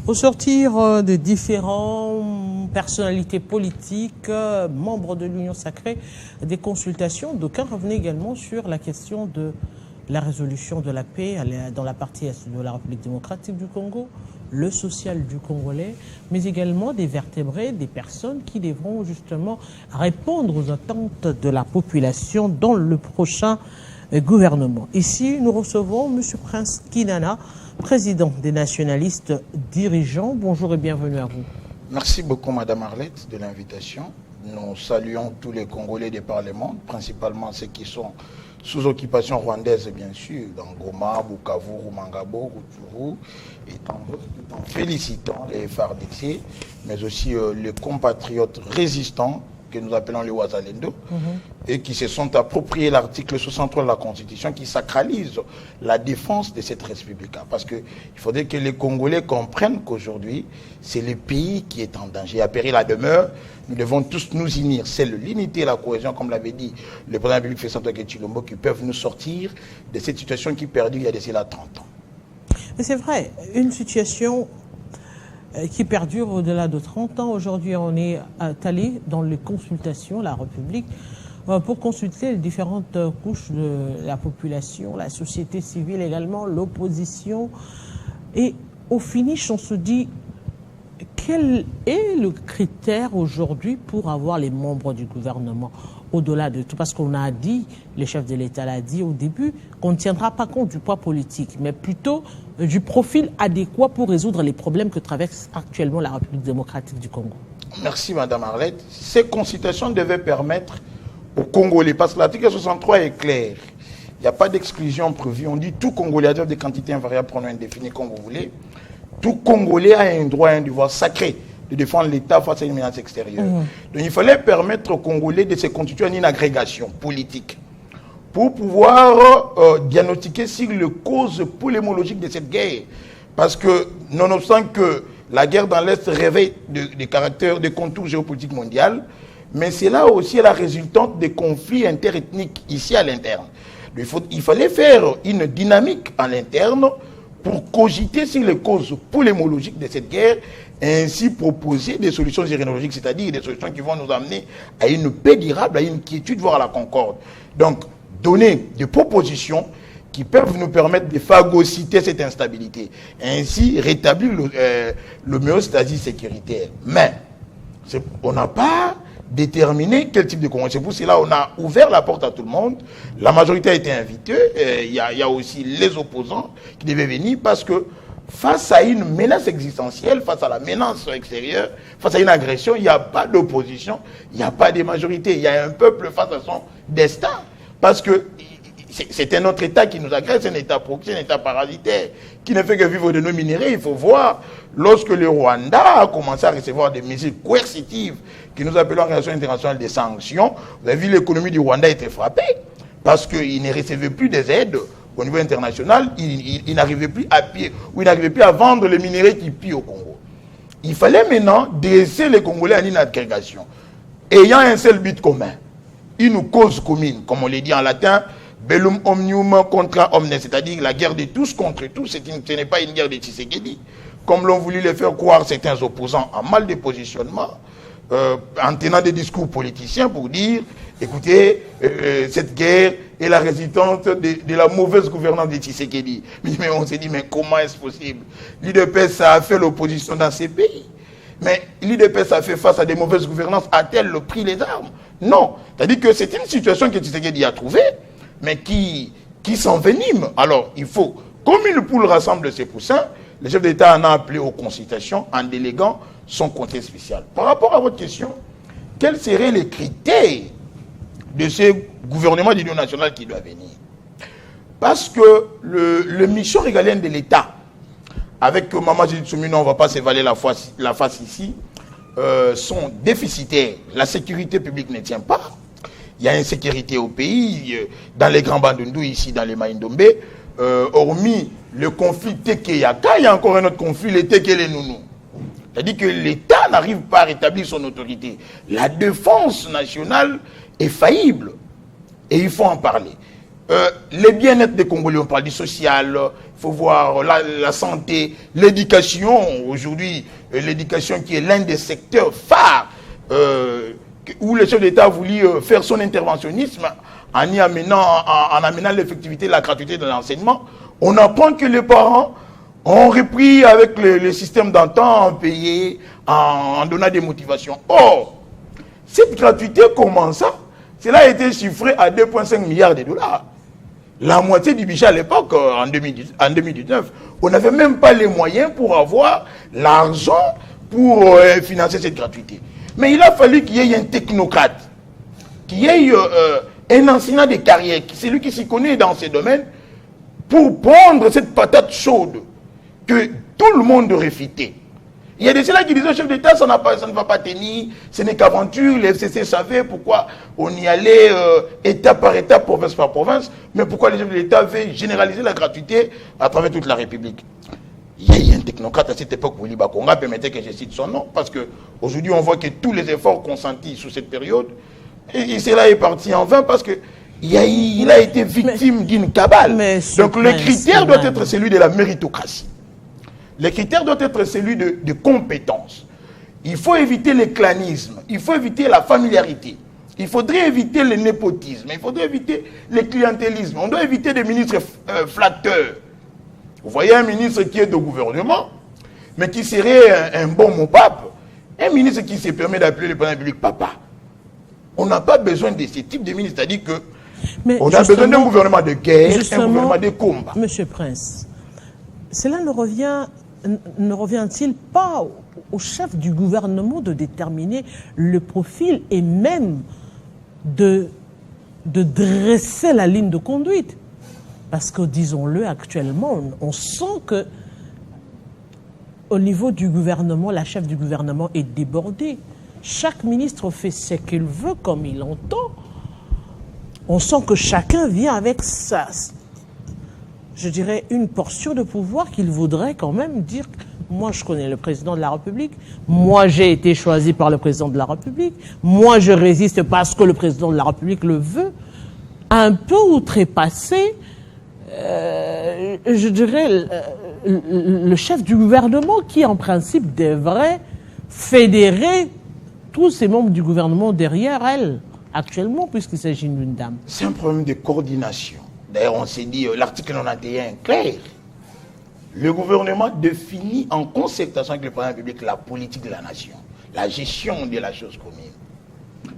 Au sortir de différentes personnalités politiques, membres de l'Union sacrée, des consultations, d'aucuns revenaient également sur la question de la résolution de la paix dans la partie est de la République démocratique du Congo, le social du Congolais, mais également des vertébrés, des personnes qui devront justement répondre aux attentes de la population dans le prochain gouvernement. Ici, nous recevons M. Prince Kinana, président des nationalistes dirigeants. Bonjour et bienvenue à vous. Merci beaucoup, Madame Arlette, de l'invitation. Nous saluons tous les Congolais des parlements, principalement ceux qui sont sous occupation rwandaise, bien sûr, dans Goma, Bukavu, Mangabo, Rutshuru, et tout en félicitant les FARDC, mais aussi les compatriotes résistants que nous appelons les Wazalendo, et qui se sont appropriés l'article 63 de la Constitution qui sacralise la défense de cette République. Parce qu'il faudrait que les Congolais comprennent qu'aujourd'hui, c'est le pays qui est en danger. À péril la demeure, nous devons tous nous unir. C'est l'unité et la cohésion, comme l'avait dit le président de la République, Félix Antoine Tshisekedi, qui peuvent nous sortir de cette situation qui perdure il y a d'ici là 30 ans. Mais c'est vrai, une situation qui perdure au-delà de 30 ans. Aujourd'hui, on est allé dans les consultations, la République, pour consulter les différentes couches de la population, la société civile également, l'opposition. Et au finish, on se dit, quel est le critère aujourd'hui pour avoir les membres du gouvernement au-delà de tout? Parce qu'on a dit, le chef de l'État l'a dit au début, qu'on ne tiendra pas compte du poids politique, mais plutôt du profil adéquat pour résoudre les problèmes que traverse actuellement la République démocratique du Congo. Merci, Madame Arlette. Ces consultations devaient permettre aux Congolais, parce que l'article 63 est clair, il n'y a pas d'exclusion prévue. On dit tout Congolais a des quantités invariables, pronoms indéfinis comme vous voulez. Tout Congolais a un droit et un devoir sacré de défendre l'État face à une menace extérieure. Donc il fallait permettre aux Congolais de se constituer en une agrégation politique pour pouvoir diagnostiquer sur les causes polémologiques de cette guerre. Parce que, nonobstant que la guerre dans l'Est réveille des caractères, des contours géopolitiques mondiaux, mais c'est là aussi la résultante des conflits interethniques ici à l'interne. Il fallait faire une dynamique à l'interne pour cogiter sur les causes polémologiques de cette guerre et ainsi proposer des solutions généalogiques, c'est-à-dire des solutions qui vont nous amener à une paix durable, à une quiétude, voire à la concorde. Donc, donner des propositions qui peuvent nous permettre de phagocyter cette instabilité et ainsi rétablir l'homéostasie sécuritaire. Mais, on n'a pas déterminé quel type de congrès. C'est pour cela qu'on a ouvert la porte à tout le monde. La majorité a été invitée. Il y a aussi les opposants qui devaient venir parce que face à une menace existentielle, face à la menace extérieure, face à une agression, il n'y a pas d'opposition, il n'y a pas de majorité. Il y a un peuple face à son destin. Parce que c'est un autre État qui nous agresse, un État proxy, un État parasitaire, qui ne fait que vivre de nos minéraux. Il faut voir, lorsque le Rwanda a commencé à recevoir des mesures coercitives, que nous appelons en relation internationale des sanctions, vous avez vu l'économie du Rwanda était frappée, parce qu'il ne recevait plus des aides au niveau international, il n'arrivait plus à piller, ou il n'arrivait plus à vendre les minéraux qui pillent au Congo. Il fallait maintenant dresser les Congolais en une agrégation, ayant un seul but commun, une cause commune, comme on le dit en latin, bellum omnium contra omnes, c'est-à-dire la guerre de tous contre tous. Ce n'est pas une guerre de Tshisekedi, comme l'ont voulu le faire croire certains opposants en mal de positionnement, en tenant des discours politiciens pour dire, écoutez, cette guerre est la résultante de la mauvaise gouvernance de Tshisekedi. Mais on s'est dit, mais comment est-ce possible? L'UDPS a fait l'opposition dans ces pays. Mais l'UDPS a fait face à des mauvaises gouvernances, a-t-elle pris les armes? Non. C'est-à-dire que c'est une situation que Tshisekedi a trouvée, mais qui s'envenime. Alors, il faut, comme une poule rassemble ses poussins, le chef d'État en a appelé aux consultations en déléguant son conseil spécial. Par rapport à votre question, quels seraient les critères de ce gouvernement d'union nationale qui doit venir? Parce que le mission régalienne de l'État, avec Maman Jitsumino, on ne va pas s'évaler la face ici, sont déficitaires. La sécurité publique ne tient pas. Il y a insécurité au pays, dans les grands Bandundu, ici, dans les Maïndombe. Hormis le conflit Teke-Yaka, il y a encore un autre conflit, le Teke-le-Nounou. C'est-à-dire que l'État n'arrive pas à rétablir son autorité. La défense nationale est faillible. Et il faut en parler. les bien-être des Congolais, on parle du social, il faut voir la santé, l'éducation. Aujourd'hui, l'éducation qui est l'un des secteurs phares où le chef d'État a voulu faire son interventionnisme en amenant l'effectivité, la gratuité de l'enseignement. On apprend que les parents ont repris avec le système d'antan, payé, en donnant des motivations. Or, cette gratuité, comment ça? Cela a été chiffré à 2,5 milliards de dollars. La moitié du budget à l'époque, en 2019, on n'avait même pas les moyens pour avoir l'argent pour financer cette gratuité. Mais il a fallu qu'il y ait un technocrate, qu'il y ait un enseignant de carrière, c'est lui qui s'y connaît dans ces domaines, pour prendre cette patate chaude que tout le monde réfutait. Il y a des gens qui disaient au chef d'État, ça ne va pas tenir, ce n'est qu'aventure, les FCC savaient pourquoi on y allait étape par étape, province par province, mais pourquoi les chefs de l'État veulent généraliser la gratuité à travers toute la République. Il y a eu un technocrate à cette époque, Willy Bakonga, permettez que je cite son nom, parce qu'aujourd'hui on voit que tous les efforts consentis sous cette période, et cela est parti en vain parce que il a été victime d'une cabale. Donc le critère doit être celui de la méritocratie. Le critère doit être celui de compétence. Il faut éviter le clanisme, il faut éviter la familiarité, il faudrait éviter le népotisme, il faudrait éviter le clientélisme, on doit éviter des ministres flatteurs. Vous voyez un ministre qui est de gouvernement, mais qui serait un bon mot-pape, un ministre qui se permet d'appeler le président de la République papa. On n'a pas besoin de ce type de ministre, c'est-à-dire que on a besoin d'un gouvernement de guerre, un gouvernement de combat. Monsieur Prince, cela ne revient-il pas au chef du gouvernement de déterminer le profil et même de dresser la ligne de conduite? Parce que, disons-le, actuellement, on sent que au niveau du gouvernement, la chef du gouvernement est débordée. Chaque ministre fait ce qu'il veut, comme il entend. On sent que chacun vient avec je dirais, une portion de pouvoir qu'il voudrait quand même dire « Moi, je connais le président de la République. Moi, j'ai été choisi par le président de la République. Moi, je résiste parce que le président de la République le veut. » Un peu outrepassé, je dirais, le chef du gouvernement qui, en principe, devrait fédérer tous ces membres du gouvernement derrière elle, actuellement, puisqu'il s'agit d'une dame. C'est un problème de coordination. D'ailleurs, on s'est dit, l'article 91 est clair. Le gouvernement définit en concertation avec le président de la République la politique de la nation, la gestion de la chose commune.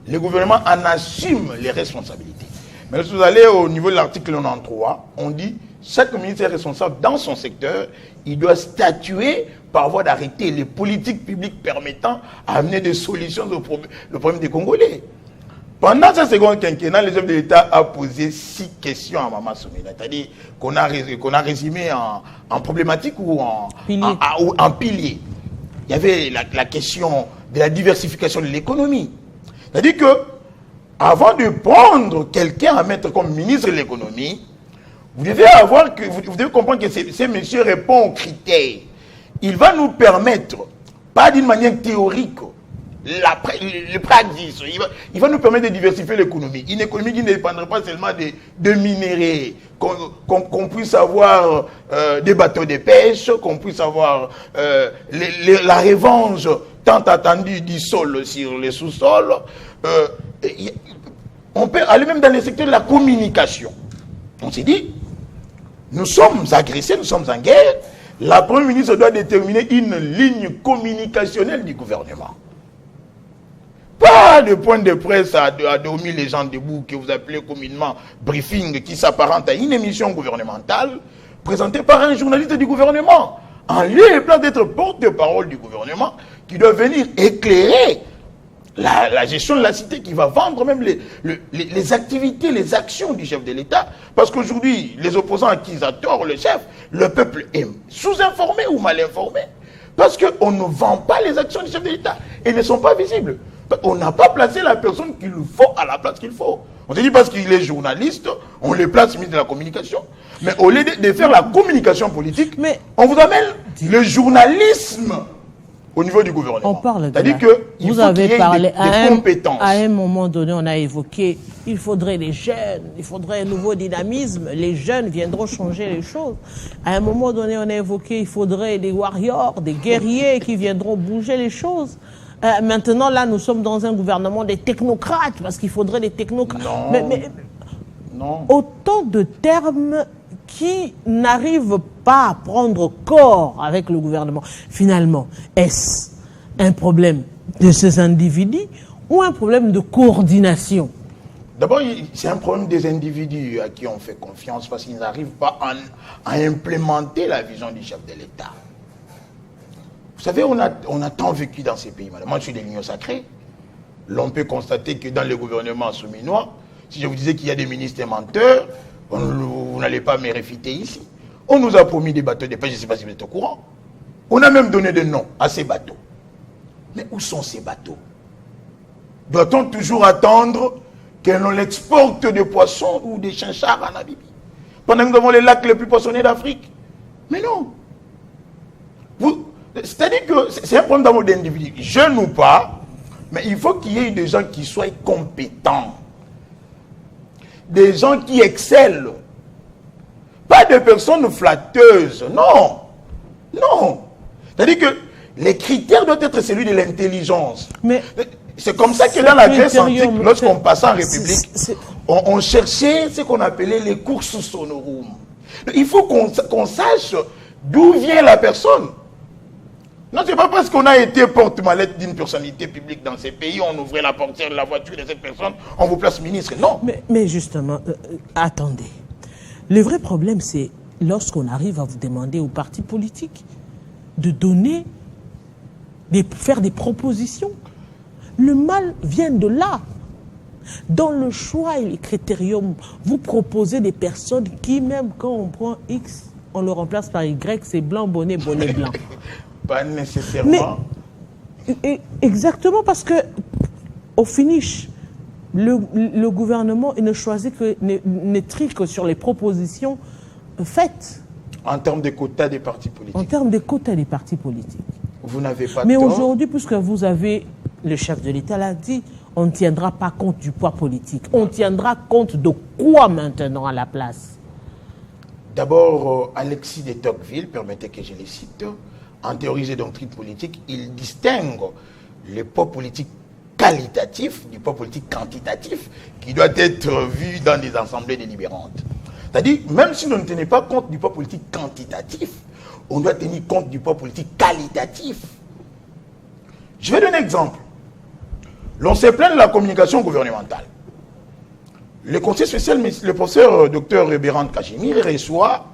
Le gouvernement en assume les responsabilités. Mais si vous allez au niveau de l'article 93, on dit chaque ministre est responsable dans son secteur, il doit statuer par voie d'arrêté les politiques publiques permettant d'amener des solutions au problème des Congolais. Pendant ce second quinquennat, le chef de l'État a posé 6 questions à Maman Soumena, c'est-à-dire qu'on a résumé en problématique ou en pilier. Il y avait la question de la diversification de l'économie. C'est-à-dire que avant de prendre quelqu'un à mettre comme ministre de l'économie, vous devez comprendre que ce monsieur répond aux critères. Il va nous permettre, pas d'une manière théorique, le praxis, il va nous permettre de diversifier l'économie. Une économie qui ne dépendrait pas seulement de minéraux, qu'on puisse avoir des bateaux de pêche, qu'on puisse avoir la revanche tant attendue du sol sur les sous-sols. On peut aller même dans le secteur de la communication. On s'est dit, nous sommes agressés, nous sommes en guerre. La Première ministre doit déterminer une ligne communicationnelle du gouvernement. Pas de point de presse à dormir les gens debout que vous appelez communément briefing qui s'apparente à une émission gouvernementale présentée par un journaliste du gouvernement. En lieu et place d'être porte-parole du gouvernement qui doit venir éclairer la gestion de la cité, qui va vendre même les activités, les actions du chef de l'État. Parce qu'aujourd'hui, les opposants accusateur, le chef, le peuple est sous-informé ou mal informé. Parce qu'on ne vend pas les actions du chef de l'État. Elles ne sont pas visibles. On n'a pas placé la personne qu'il faut à la place qu'il faut. On se dit parce qu'il est journaliste, on le place ministre de la communication. Mais au lieu de faire la communication politique, on vous amène le journalisme au niveau du gouvernement. On parle de c'est-à-dire que vous avez parlé des compétences. À un moment donné, on a évoqué, il faudrait les jeunes, il faudrait un nouveau dynamisme, les jeunes viendront changer les choses. À un moment donné, on a évoqué, il faudrait des warriors, des guerriers qui viendront bouger les choses. Maintenant, là, nous sommes dans un gouvernement des technocrates, parce qu'il faudrait des technocrates. Non. Autant de termes qui n'arrivent pas à prendre corps avec le gouvernement. Finalement, est-ce un problème de ces individus ou un problème de coordination? D'abord, c'est un problème des individus à qui on fait confiance parce qu'ils n'arrivent pas à implémenter la vision du chef de l'État. Vous savez, on a tant vécu dans ces pays. Moi, je suis de l'Union sacrée. L'on peut constater que dans le gouvernement souminois, si je vous disais qu'il y a des ministres menteurs, vous n'allez pas me réfuter ici. On nous a promis des bateaux de pêche, je ne sais pas si vous êtes au courant. On a même donné des noms à ces bateaux. Mais où sont ces bateaux? Doit-on toujours attendre que l'on exporte des poissons ou des chinchards en Namibie pendant que nous avons les lacs les plus poissonnés d'Afrique? Mais non. C'est-à-dire que c'est un problème d'amour d'individu. Jeunes ou pas, mais il faut qu'il y ait des gens qui soient compétents. Des gens qui excellent. Pas des personnes flatteuses. Non. Non. C'est-à-dire que les critères doivent être celui de l'intelligence. Mais c'est comme ça que dans la Grèce antique, lorsqu'on passait en République, on cherchait ce qu'on appelait les cursus sonorum. Il faut qu'on sache d'où vient la personne. Non, c'est pas parce qu'on a été porte-mallette d'une personnalité publique dans ces pays, on ouvrait la portière de la voiture de cette personne, on vous place ministre. Non. Mais justement, attendez. Le vrai problème, c'est lorsqu'on arrive à vous demander aux partis politiques de donner, de faire des propositions. Le mal vient de là. Dans le choix et les critériums, vous proposez des personnes qui, même quand on prend X, on le remplace par Y, c'est blanc, bonnet, bonnet blanc. Pas nécessairement. Mais, exactement, parce que au finish, le gouvernement il ne choisit que, ne trie que sur les propositions faites. En termes de quotas des partis politiques. En termes de quotas des partis politiques. Vous n'avez pas Mais tort. aujourd'hui, puisque vous avez, le chef de l'État l'a dit, on ne tiendra pas compte du poids politique. On tiendra compte de quoi maintenant à la place? D'abord, Alexis de Tocqueville, permettez que je les cite, en théorie et doctrine politique, il distingue le poids politique qualitatif du poids politique quantitatif qui doit être vu dans des assemblées délibérantes. C'est-à-dire, même si on ne tenait pas compte du poids politique quantitatif, on doit tenir compte du poids politique qualitatif. Je vais donner un exemple. L'on se plaint de la communication gouvernementale. Le conseil spécial, le professeur Dr Bérand Kachimir reçoit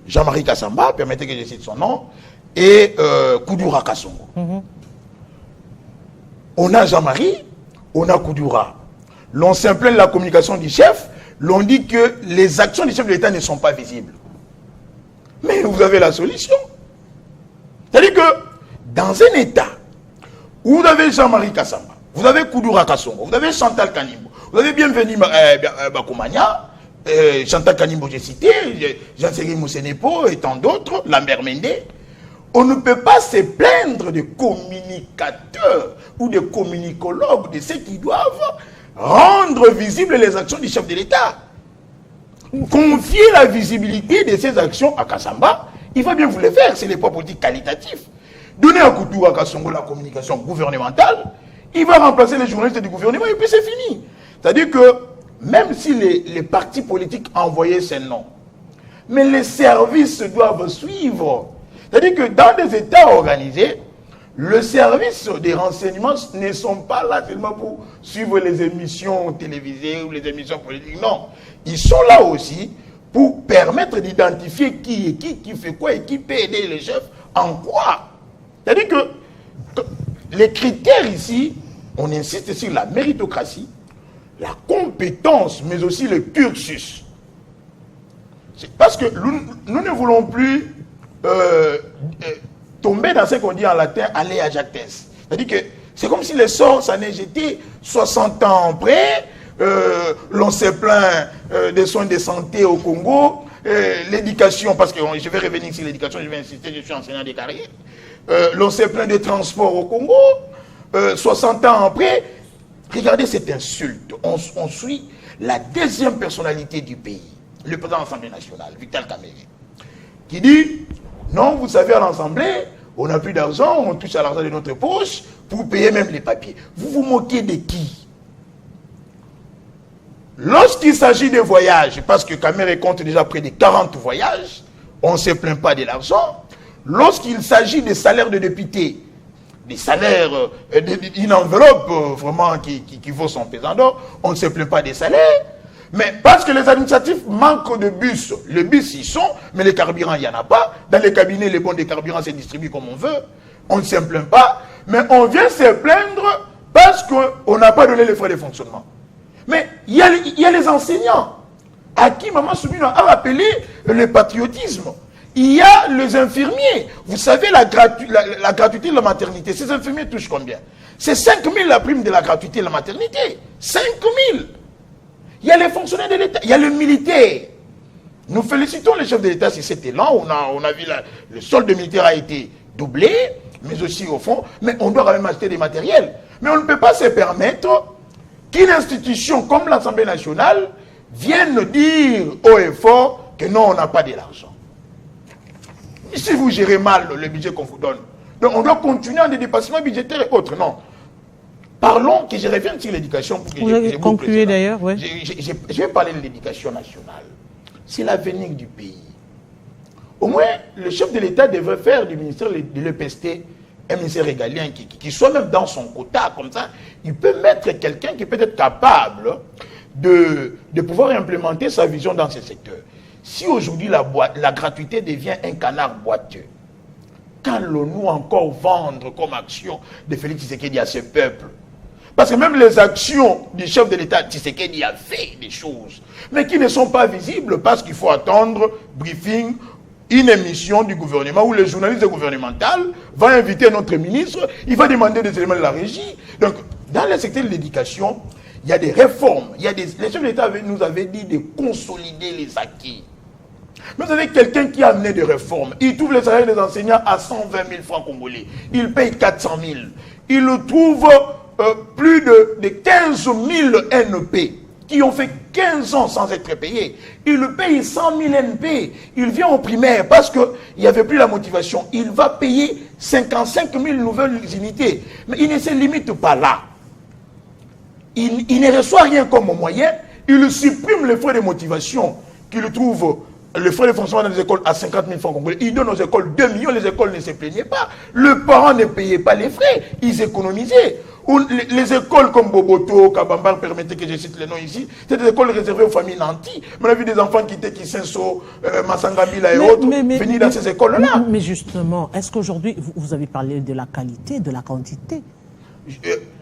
Jean-Marie Kassamba, permettez que je cite son nom, et Koudoura Kassongo. On a Jean-Marie, on a Koudoura. L'on se plaint de la communication du chef, l'on dit que les actions du chef de l'État ne sont pas visibles. Mais vous avez la solution. C'est-à-dire que dans un État où vous avez Jean-Marie Kassamba, vous avez Koudoura Kassongo, vous avez Chantal Kanimbo, vous avez Bienvenu Bakoumania, Chantal Kanimbo, j'ai cité, Jean-Séry Moussenepo et tant d'autres, Lambert Mende. On ne peut pas se plaindre de communicateurs ou de communicologues, de ceux qui doivent rendre visibles les actions du chef de l'État. Confier la visibilité de ces actions à Kassamba, il va bien vous le faire, c'est les poids politiques qualitatifs. Donner à Koutou à Kassongo la communication gouvernementale, il va remplacer les journalistes du gouvernement et puis c'est fini. C'est-à-dire que même si les partis politiques envoyaient ces noms, mais les services doivent suivre. C'est-à-dire que dans des États organisés, le service des renseignements ne sont pas là seulement pour suivre les émissions télévisées ou les émissions politiques. Non, ils sont là aussi pour permettre d'identifier qui est qui fait quoi et qui peut aider le chef en quoi. C'est-à-dire que les critères ici, on insiste sur la méritocratie, la compétence, mais aussi le cursus. C'est parce que nous ne voulons plus tomber dans ce qu'on dit en latin, aller à jactes. C'est-à-dire que c'est comme si les sorts s'en est jeté 60 ans après, l'on se plaint des soins de santé au Congo, l'éducation, parce que je vais revenir sur l'éducation, je vais insister, je suis enseignant de carrière. l'on s'est plaint des transports au Congo, 60 ans après. Regardez cette insulte. On suit la deuxième personnalité du pays, le président de l'Assemblée nationale, Vital Kamerhe, qui dit, non, vous savez, à l'Assemblée, on n'a plus d'argent, on touche à l'argent de notre poche pour payer même les papiers. Vous vous moquez de qui? Lorsqu'il s'agit de voyages, parce que Kamerhe compte déjà près de 40 voyages, on ne se plaint pas de l'argent. Lorsqu'il s'agit des salaires de députés, des salaires, une enveloppe vraiment qui vaut son pesant d'or, on ne se plaint pas des salaires. Mais parce que les administratifs manquent de bus, les bus ils sont, mais les carburants il n'y en a pas. Dans les cabinets, les bons des carburants c'est distribué comme on veut. On ne se plaint pas, mais on vient se plaindre parce qu'on n'a pas donné les frais de fonctionnement. Mais il y a les enseignants à qui Maman Soumino a rappelé le patriotisme. Il y a les infirmiers. Vous savez, la gratuité de la maternité, ces infirmiers touchent combien? C'est 5 000 la prime de la gratuité de la maternité. 5 000. Il y a les fonctionnaires de l'État, il y a le militaire. Nous félicitons les chefs de l'État sur cet élan. On a vu le solde militaire a été doublé, mais aussi au fond. Mais on doit quand même acheter des matériels. Mais on ne peut pas se permettre qu'une institution comme l'Assemblée nationale vienne dire haut et fort que non, on n'a pas de l'argent. Si vous gérez mal le budget qu'on vous donne, donc on doit continuer en des dépassements budgétaires et autres. Non. Parlons, que je revienne sur l'éducation. Vous avez conclu d'ailleurs, oui. Je vais parler de l'éducation nationale. C'est l'avenir du pays. Au moins, le chef de l'État devrait faire du ministère de l'EPST un ministère régalien qui soit même dans son quota, comme ça. Il peut mettre quelqu'un qui peut être capable de pouvoir implémenter sa vision dans ce secteur. Si aujourd'hui la gratuité devient un canard boiteux, qu'allons-nous encore vendre comme action de Félix Tshisekedi à ce peuple? Parce que même les actions du chef de l'État, Tshisekedi a fait des choses, mais qui ne sont pas visibles parce qu'il faut attendre briefing, une émission du gouvernement où le journaliste gouvernemental va inviter notre ministre, il va demander des éléments de la régie. Donc, dans le secteur de l'éducation, il y a des réformes. Les chefs de l'État nous avaient dit de consolider les acquis. Mais vous avez quelqu'un qui a amené des réformes. Il trouve les salaires des enseignants à 120 000 francs congolais. Il paye 400 000. Il trouve plus de 15 000 NP qui ont fait 15 ans sans être payés. Il paye 100 000 NP. Il vient au primaire parce qu'il n'y avait plus la motivation. Il va payer 55 000 nouvelles unités. Mais il ne se limite pas là. Il ne reçoit rien comme moyen. Il supprime les frais de motivation qu'il trouve. Le frais de fonctionnement dans les écoles à 50 000 francs congolais. Il donne aux écoles 2 millions, les écoles ne se plaignaient pas. Le parent ne payait pas les frais, ils économisaient. Les écoles comme Boboto, Kabamba, permettez que je cite les noms ici, c'est des écoles réservées aux familles nantis. On a vu des enfants quitter Kisenso, Massangambila et autres, venir dans ces écoles-là. Mais justement, est-ce qu'aujourd'hui, vous avez parlé de la qualité, de la quantité?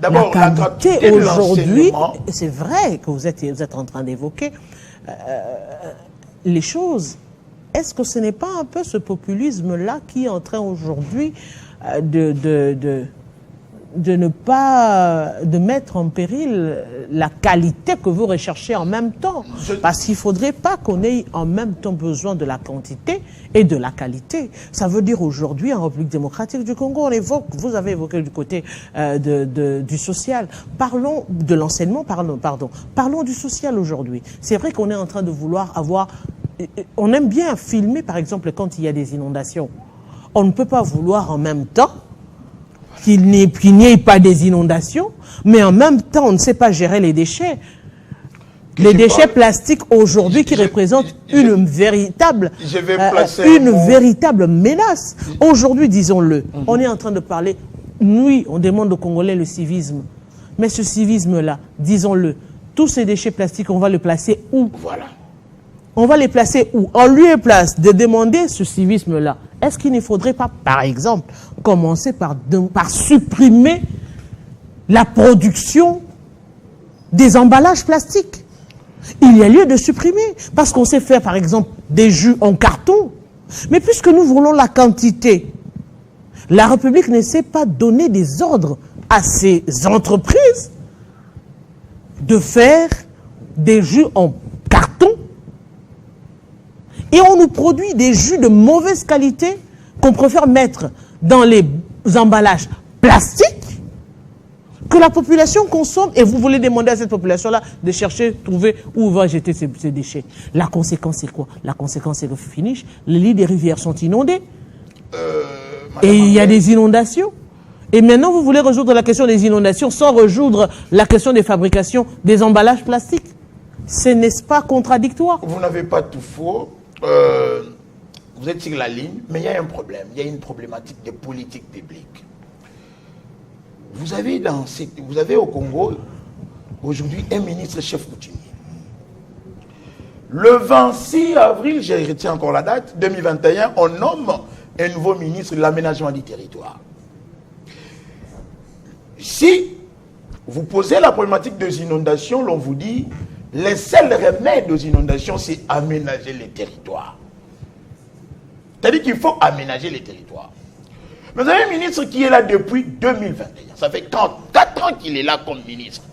D'abord, la qualité aujourd'hui, c'est vrai que vous êtes en train d'évoquer les choses. Est-ce que ce n'est pas un peu ce populisme-là qui est en train aujourd'hui de mettre en péril la qualité que vous recherchez en même temps? Parce qu'il ne faudrait pas qu'on ait en même temps besoin de la quantité et de la qualité. Ça veut dire aujourd'hui, en République démocratique du Congo, vous avez évoqué du côté du social. Parlons de l'enseignement, parlons du social aujourd'hui. C'est vrai qu'on est en train de vouloir avoir... On aime bien filmer, par exemple, quand il y a des inondations. On ne peut pas vouloir en même temps qu'il n'y ait pas des inondations, mais en même temps, on ne sait pas gérer les déchets. Les déchets plastiques aujourd'hui qui représentent une véritable menace. Aujourd'hui, disons-le, on est en train de parler, oui, on demande aux Congolais le civisme, mais ce civisme-là, disons-le, tous ces déchets plastiques, on va les placer où? Voilà. On va les placer où? En lieu et place de demander ce civisme-là, est-ce qu'il ne faudrait pas, par exemple, commencer par supprimer la production des emballages plastiques? Il y a lieu de supprimer, parce qu'on sait faire, par exemple, des jus en carton. Mais puisque nous voulons la quantité, la République ne sait pas donner des ordres à ces entreprises de faire des jus en carton. Et on nous produit des jus de mauvaise qualité qu'on préfère mettre dans les emballages plastiques que la population consomme, et vous voulez demander à cette population-là de chercher, trouver où va jeter ces déchets. La conséquence, c'est quoi? La conséquence, c'est le finish. Les lits des rivières sont inondés. Et il y a des inondations. Et maintenant, vous voulez résoudre la question des inondations sans résoudre la question des fabrications des emballages plastiques. Ce n'est-ce pas contradictoire? Vous n'avez pas tout faux. Vous êtes sur la ligne, mais il y a un problème. Il y a une problématique de politique publique. Vous avez au Congo aujourd'hui un ministre chef coutumier. Le 26 avril, je retiens encore la date, 2021, on nomme un nouveau ministre de l'aménagement du territoire. Si vous posez la problématique des inondations, l'on vous dit, le seul remède aux inondations, c'est aménager les territoires. C'est-à-dire qu'il faut aménager les territoires. Mais vous avez un ministre qui est là depuis 2021. Ça fait 4 ans qu'il est là comme ministre.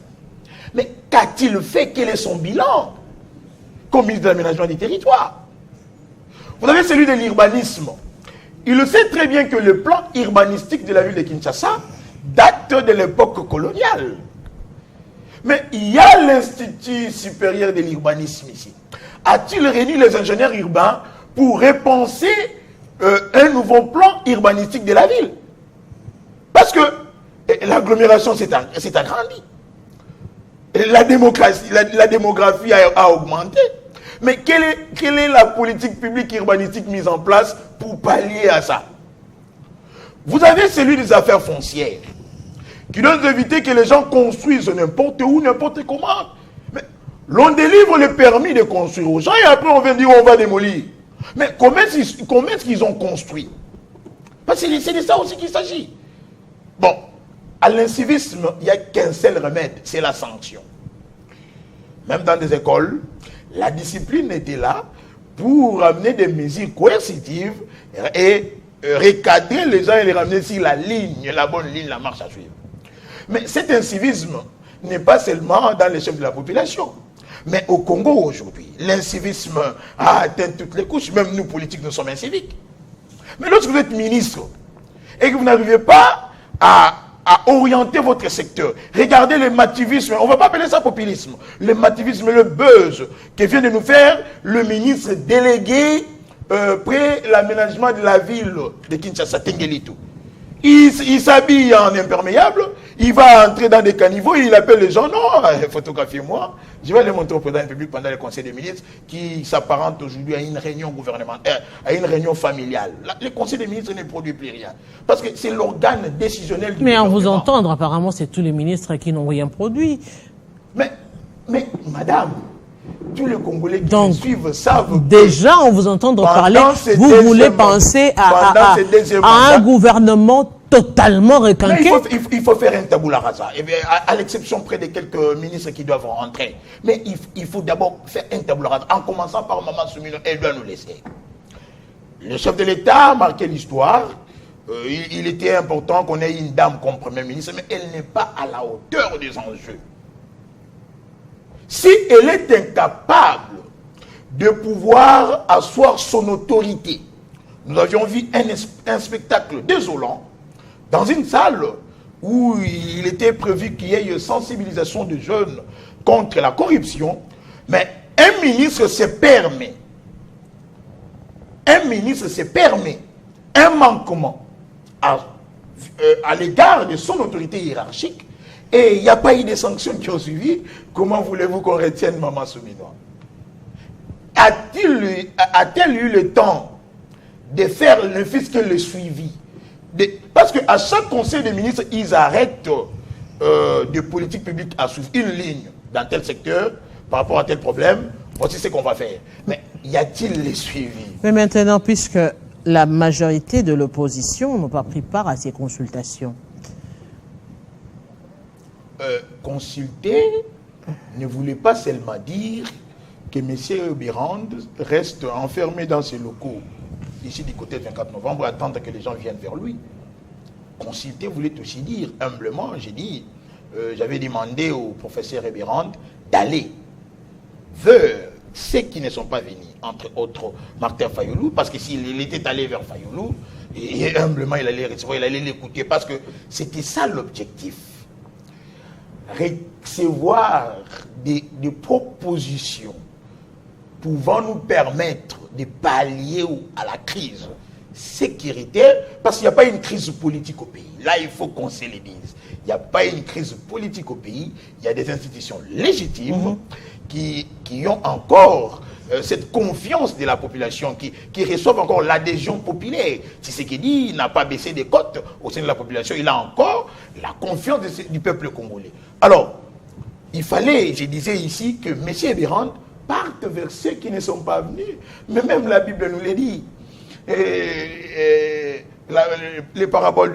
Mais qu'a-t-il fait? Quel est son bilan comme ministre de l'aménagement du territoire? Vous avez celui de l'urbanisme. Il le sait très bien que le plan urbanistique de la ville de Kinshasa date de l'époque coloniale. Mais il y a l'Institut supérieur de l'urbanisme ici. A-t-il réuni les ingénieurs urbains pour repenser un nouveau plan urbanistique de la ville? Parce que l'agglomération s'est agrandie. La démographie a augmenté. Mais quelle est la politique publique urbanistique mise en place pour pallier à ça? Vous avez celui des affaires foncières, qui doit éviter que les gens construisent n'importe où, n'importe comment. Mais l'on délivre le permis de construire aux gens et après on vient dire on va démolir. Mais combien est-ce qu'ils ont construit? Parce que c'est de ça aussi qu'il s'agit. Bon, à l'incivisme, il n'y a qu'un seul remède, c'est la sanction. Même dans des écoles, la discipline était là pour amener des mesures coercitives et recadrer les gens et les ramener sur la ligne, la bonne ligne, la marche à suivre. Mais cet incivisme n'est pas seulement dans les chefs de la population. Mais au Congo aujourd'hui, l'incivisme a atteint toutes les couches. Même nous, politiques, nous sommes inciviques. Mais lorsque vous êtes ministre et que vous n'arrivez pas à orienter votre secteur, regardez le mativisme, on ne va pas appeler ça populisme, le mativisme, le buzz que vient de nous faire le ministre délégué près l'aménagement de la ville de Kinshasa, Tengelito. Il s'habille en imperméable, il va entrer dans des caniveaux, il appelle les gens, non, photographiez-moi, je vais les montrer au président de la République pendant le conseil des ministres qui s'apparente aujourd'hui à une réunion gouvernementale, à une réunion familiale. Le conseil des ministres ne produit plus rien, parce que c'est l'organe décisionnel du gouvernement. Mais en vous entendre, apparemment, c'est tous les ministres qui n'ont rien produit. Mais madame, tous les Congolais qui nous suivent savent déjà, on vous entend parler, vous voulez penser à un gouvernement totalement requinqué. Il faut faire un tabula rasa. Et bien, à l'exception près de quelques ministres qui doivent rentrer. Mais il faut d'abord faire un tabula rasa, en commençant par Maman Soumino, elle doit nous laisser. Le chef de l'État a marqué l'histoire. Il était important qu'on ait une dame comme Premier ministre, mais elle n'est pas à la hauteur des enjeux. Si elle est incapable de pouvoir asseoir son autorité, nous avions vu un spectacle désolant dans une salle où il était prévu qu'il y ait une sensibilisation de jeunes contre la corruption, mais un ministre se permet un manquement à l'égard de son autorité hiérarchique. Et il n'y a pas eu de sanctions qui ont suivi. Comment voulez-vous qu'on retienne Maman Soumino? A-t-elle eu le temps de faire ne fût-ce que le suivi? Parce qu'à chaque conseil des ministres, ils arrêtent de politique publique à suivre une ligne dans tel secteur par rapport à tel problème. Voici ce qu'on va faire. Mais y a-t-il les suivis? Mais maintenant, puisque la majorité de l'opposition n'a pas pris part à ces consultations, consulter ne voulait pas seulement dire que M. Birand reste enfermé dans ses locaux, ici du côté du 24 novembre, attendre que les gens viennent vers lui. Consulter voulait aussi dire, humblement, j'avais demandé au professeur Birand d'aller vers ceux qui ne sont pas venus, entre autres Martin Fayoulou, parce que s'il était allé vers Fayoulou, Et humblement, il allait recevoir, il allait l'écouter, parce que c'était ça l'objectif. Recevoir des propositions pouvant nous permettre de pallier à la crise sécuritaire, parce qu'il n'y a pas une crise politique au pays. Là, il faut qu'on se le dise. Il n'y a pas une crise politique au pays. Il y a des institutions légitimes qui ont encore cette confiance de la population, qui reçoivent encore l'adhésion populaire. Tshisekedi n'a pas baissé des cotes au sein de la population. Il a encore la confiance du peuple congolais. Alors, il fallait, je disais ici, que M. Ebirand parte vers ceux qui ne sont pas venus. Mais même la Bible nous le dit. Les paraboles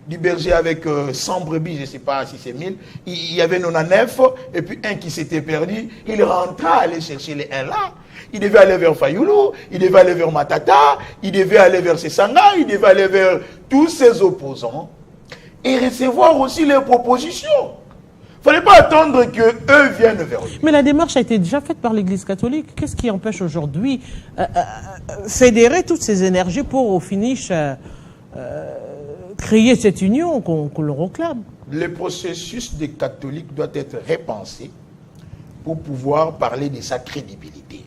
du berger avec 100 brebis, je ne sais pas si c'est 1000, il y avait 99, et puis un qui s'était perdu, il rentra aller chercher les un là. Il devait aller vers Fayoulou, il devait aller vers Matata, il devait aller vers Sessanga, il devait aller vers tous ses opposants, et recevoir aussi leurs propositions. Il ne fallait pas attendre qu'eux viennent vers lui. Mais la démarche a été déjà faite par l'Église catholique. Qu'est-ce qui empêche aujourd'hui fédérer toutes ces énergies pour, au finish, créer cette union qu'on le réclame? Le processus des catholiques doit être repensé pour pouvoir parler de sa crédibilité.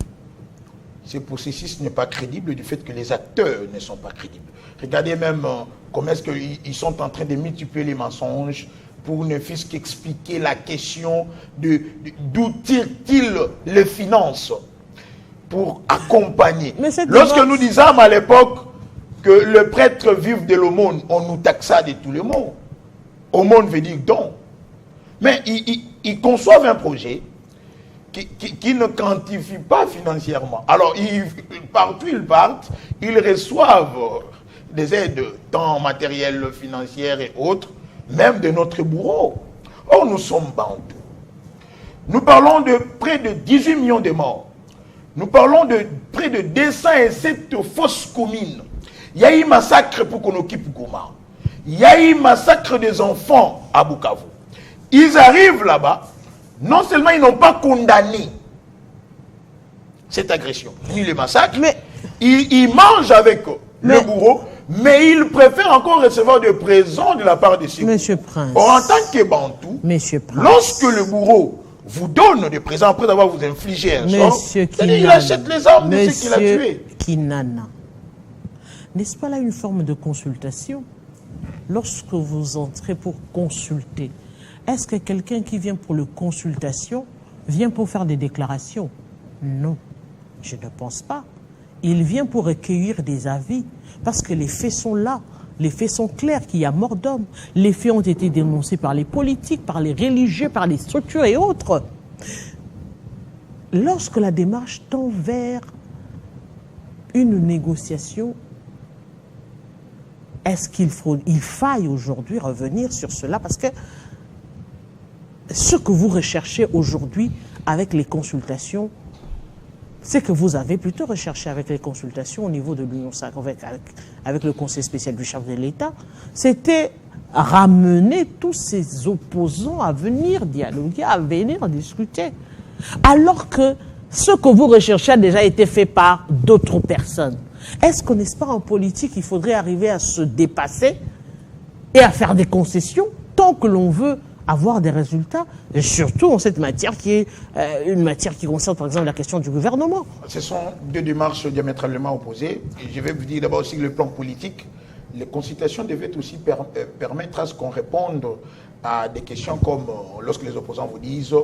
Ce processus n'est pas crédible du fait que les acteurs ne sont pas crédibles. Regardez même comment est-ce qu'ils sont en train de multiplier les mensonges pour ne fût-ce qu'expliquer la question d'où tirent-ils les finances pour accompagner. Lorsque nous disions à l'époque que le prêtre vive de l'aumône, on nous taxa de tous les mots. Aumône veut dire don. Mais ils conçoivent un projet qui ne quantifie pas financièrement. Alors, partout ils partent, ils reçoivent des aides, tant matérielles, financières et autres, même de notre bourreau. Or, nous sommes bantous. Nous parlons de près de 18 millions de morts. Nous parlons de près de 207 fausses communes. Il y a eu massacre pour qu'on occupe Goma. Il y a eu massacre des enfants à Bukavu. Ils arrivent là-bas, non seulement ils n'ont pas condamné cette agression, ni le massacre, mais ils mangent avec le bourreau, mais ils préfèrent encore recevoir des présents de la part de ces Monsieur Prince. Or, en tant que Bantou, lorsque le bourreau vous donne des présents après avoir vous infligé un sort, il achète les armes de ceux qu'il a tués. Kinana, n'est-ce pas là une forme de consultation? Lorsque vous entrez pour consulter, est-ce que quelqu'un qui vient pour le consultation vient pour faire des déclarations? Non, je ne pense pas. Il vient pour recueillir des avis, parce que les faits sont là, les faits sont clairs, qu'il y a mort d'homme. Les faits ont été dénoncés par les politiques, par les religieux, par les structures et autres. Lorsque la démarche tend vers une négociation, est-ce qu'il faille aujourd'hui revenir sur cela? Parce que ce que vous recherchez aujourd'hui avec les consultations, c'est que vous avez plutôt recherché avec les consultations au niveau de l'Union sacrée, avec le Conseil spécial du chef de l'État, c'était ramener tous ces opposants à venir dialoguer, à venir discuter. Alors que ce que vous recherchez a déjà été fait par d'autres personnes. Est-ce qu'on n'est pas en politique, il faudrait arriver à se dépasser et à faire des concessions tant que l'on veut avoir des résultats, et surtout en cette matière qui est une matière qui concerne par exemple la question du gouvernement. Ce sont deux démarches diamétralement opposées. Et je vais vous dire d'abord aussi que le plan politique, les consultations devaient aussi permettre à ce qu'on réponde à des questions comme lorsque les opposants vous disent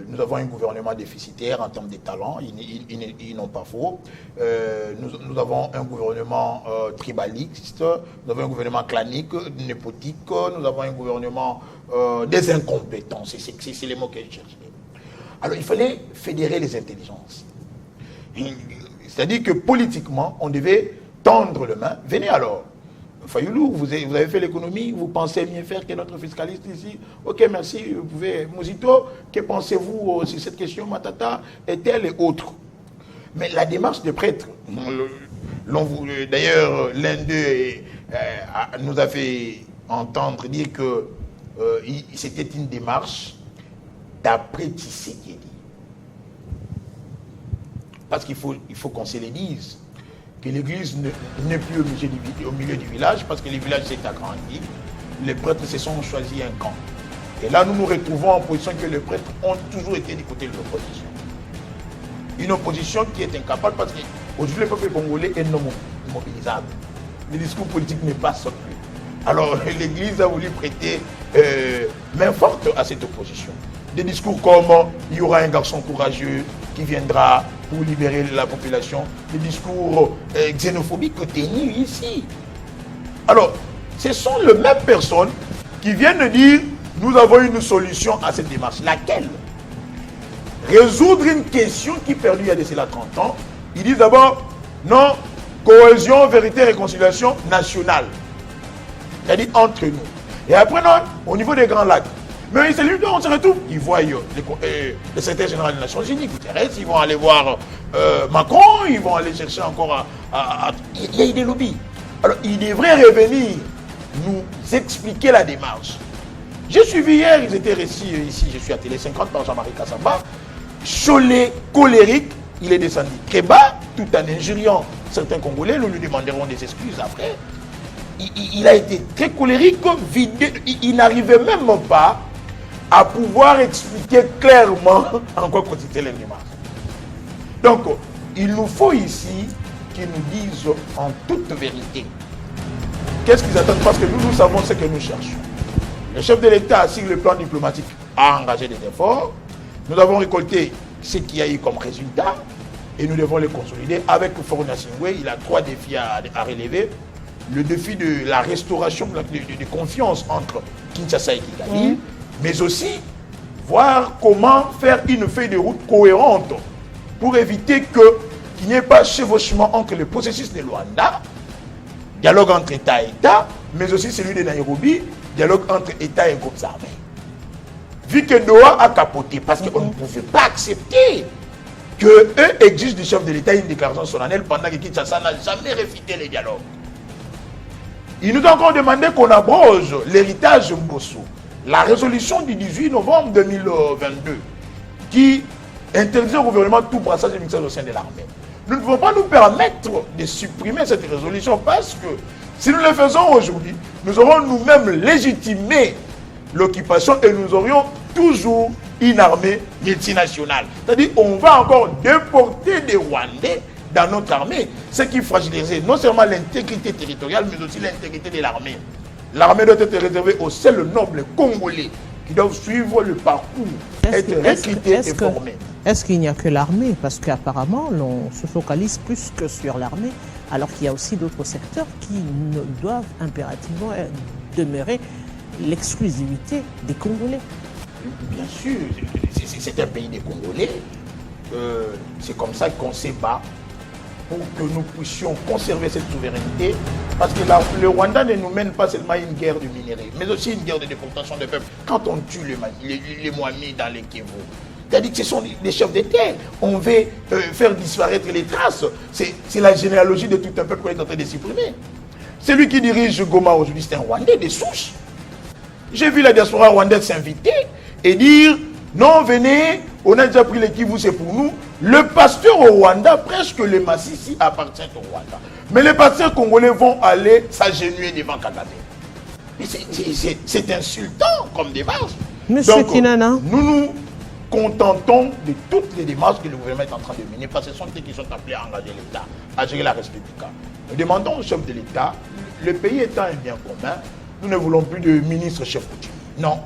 nous avons un gouvernement déficitaire en termes de talents, ils n'ont pas faux. Nous avons un gouvernement tribaliste, nous avons un gouvernement clanique, népotique, nous avons un gouvernement des incompétents, c'est les mots que je cherchais. Alors il fallait fédérer les intelligences. C'est-à-dire que politiquement, on devait tendre le main. Venez alors. Fayoulou, vous avez fait l'économie, vous pensez mieux faire que notre fiscaliste ici. Ok, merci, vous pouvez. Mouzito, que pensez-vous sur cette question, Matata, et telle et autre? Mais la démarche des prêtres, d'ailleurs, l'un d'eux nous a fait entendre dire que c'était une démarche d'après Tshisekedi. Parce qu'il faut qu'on se le dise, que l'église n'est plus au milieu du village, parce que le village s'est agrandi. Les prêtres se sont choisis un camp. Et là, nous nous retrouvons en position que les prêtres ont toujours été du côté de l'opposition. Une opposition qui est incapable, parce qu'aujourd'hui, le peuple congolais est non mobilisable. Le discours politique ne passe plus. Alors, l'église a voulu prêter main forte à cette opposition. Des discours comme il y aura un garçon courageux qui viendra pour libérer la population, des discours xénophobiques tenus ici. Alors, ce sont les mêmes personnes qui viennent dire nous avons une solution à cette démarche. Laquelle? Résoudre une question qui perdue il y a de cela 30 ans. Ils disent d'abord non, cohésion, vérité, réconciliation nationale. C'est-à-dire entre nous. Et après, non, au niveau des Grands Lacs. Mais c'est lui dont on se retrouve. Ils voient le secrétaire général des Nations Unies, Guterres, ils vont aller voir Macron, ils vont aller chercher encore il y a des lobbies. Alors, ils devraient revenir nous expliquer la démarche. J'ai suivi hier, ils étaient récits ici, je suis à Télé 50 par Jean-Marie Kassamba. Cholet, colérique, il est descendu très bas, tout en injuriant certains Congolais. Nous lui demanderons des excuses après. Il a été très colérique, vidé, il n'arrivait même pas à pouvoir expliquer clairement en quoi consistait les démarches. Donc, il nous faut ici qu'ils nous disent en toute vérité qu'est-ce qu'ils attendent, parce que nous savons ce que nous cherchons. Le chef de l'État, sur le plan diplomatique, a engagé des efforts. Nous avons récolté ce qu'il y a eu comme résultat et nous devons les consolider. Avec Faure Gnassingbé, il a 3 défis à relever. Le défi de la restauration de confiance entre Kinshasa et Kigali, mais aussi voir comment faire une feuille de route cohérente pour éviter qu'il n'y ait pas chevauchement entre le processus de Luanda, dialogue entre État et État, mais aussi celui de Nairobi, dialogue entre État et groupes armés. Vu que Doha a capoté, parce qu'on ne pouvait pas accepter qu'eux exigent du chef de l'État une déclaration solennelle pendant que Kinshasa n'a jamais réfuté les dialogues. Ils nous ont encore demandé qu'on abroge l'héritage Mbosso, la résolution du 18 novembre 2022, qui interdisait au gouvernement tout brassage de mixage au sein de l'armée. Nous ne pouvons pas nous permettre de supprimer cette résolution parce que si nous le faisons aujourd'hui, nous aurons nous-mêmes légitimé l'occupation et nous aurions toujours une armée multinationale. C'est-à-dire qu'on va encore déporter des Rwandais dans notre armée, ce qui fragilisait non seulement l'intégrité territoriale, mais aussi l'intégrité de l'armée. L'armée doit être réservée aux seuls nobles congolais qui doivent suivre le parcours, être recrutés et formés. Est-ce qu'il n'y a que l'armée? Parce qu'apparemment, l'on se focalise plus que sur l'armée, alors qu'il y a aussi d'autres secteurs qui ne doivent impérativement demeurer l'exclusivité des Congolais. Bien sûr, c'est un pays des Congolais. C'est comme ça qu'on se bat pour que nous puissions conserver cette souveraineté, parce que le Rwanda ne nous mène pas seulement une guerre de minerais, mais aussi une guerre de déportation de peuples. Quand on tue les Moamis dans les Kivu, c'est-à-dire que ce sont des chefs d'État, on veut faire disparaître les traces. C'est la généalogie de tout un peuple qu'on est en train de supprimer. Celui qui dirige Goma aujourd'hui, c'est un Rwandais de souche. J'ai vu la diaspora rwandaise s'inviter et dire non, venez, on a déjà pris les Kivu, c'est pour nous. Le pasteur au Rwanda, presque le Massissi appartient au Rwanda. Mais les pasteurs congolais vont aller s'agenouiller devant Kagame. C'est insultant comme démarche. Monsieur Kinana, nous nous contentons de toutes les démarches que le gouvernement est en train de mener, parce que ce sont ceux qui sont appelés à engager l'État, à gérer la République. Nous demandons au chef de l'État, le pays étant un bien commun, nous ne voulons plus de ministre chef coutumier. Non,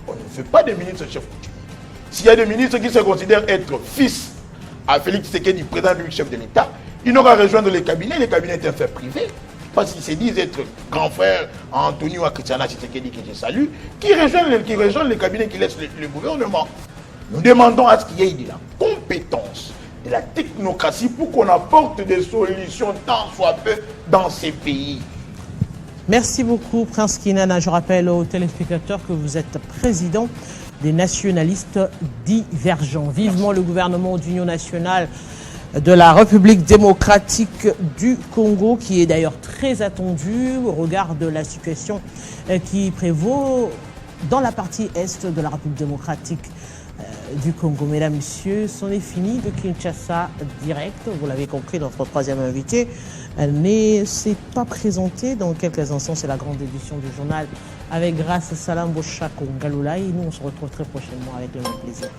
on ne fait pas de ministre chef coutumier. S'il y a des ministres qui se considèrent être fils à Félix Tshisekedi, président du chef de l'État, il n'aura rejoindre les cabinets est un fait privé. Parce qu'ils se disent être grand frère à Antonio ou à Christiana Tshisekedi, que je salue, qui rejoignent les cabinets qui laissent le gouvernement. Nous demandons à ce qu'il y ait de la compétence, de la technocratie pour qu'on apporte des solutions tant soit peu dans ces pays. Merci beaucoup, Prince Kinana. Je rappelle aux téléspectateurs que vous êtes président des nationalistes divergents. Vivement le gouvernement d'union nationale de la République démocratique du Congo, qui est d'ailleurs très attendu au regard de la situation qui prévaut dans la partie est de la République démocratique du Congo. Mesdames, Messieurs, c'en est fini de Kinshasa direct. Vous l'avez compris, notre troisième invité ne s'est pas présenté. Dans quelques instants, c'est la grande édition du journal avec Grâce Salam Boshako Ngaloulaï. Nous, on se retrouve très prochainement avec le même plaisir.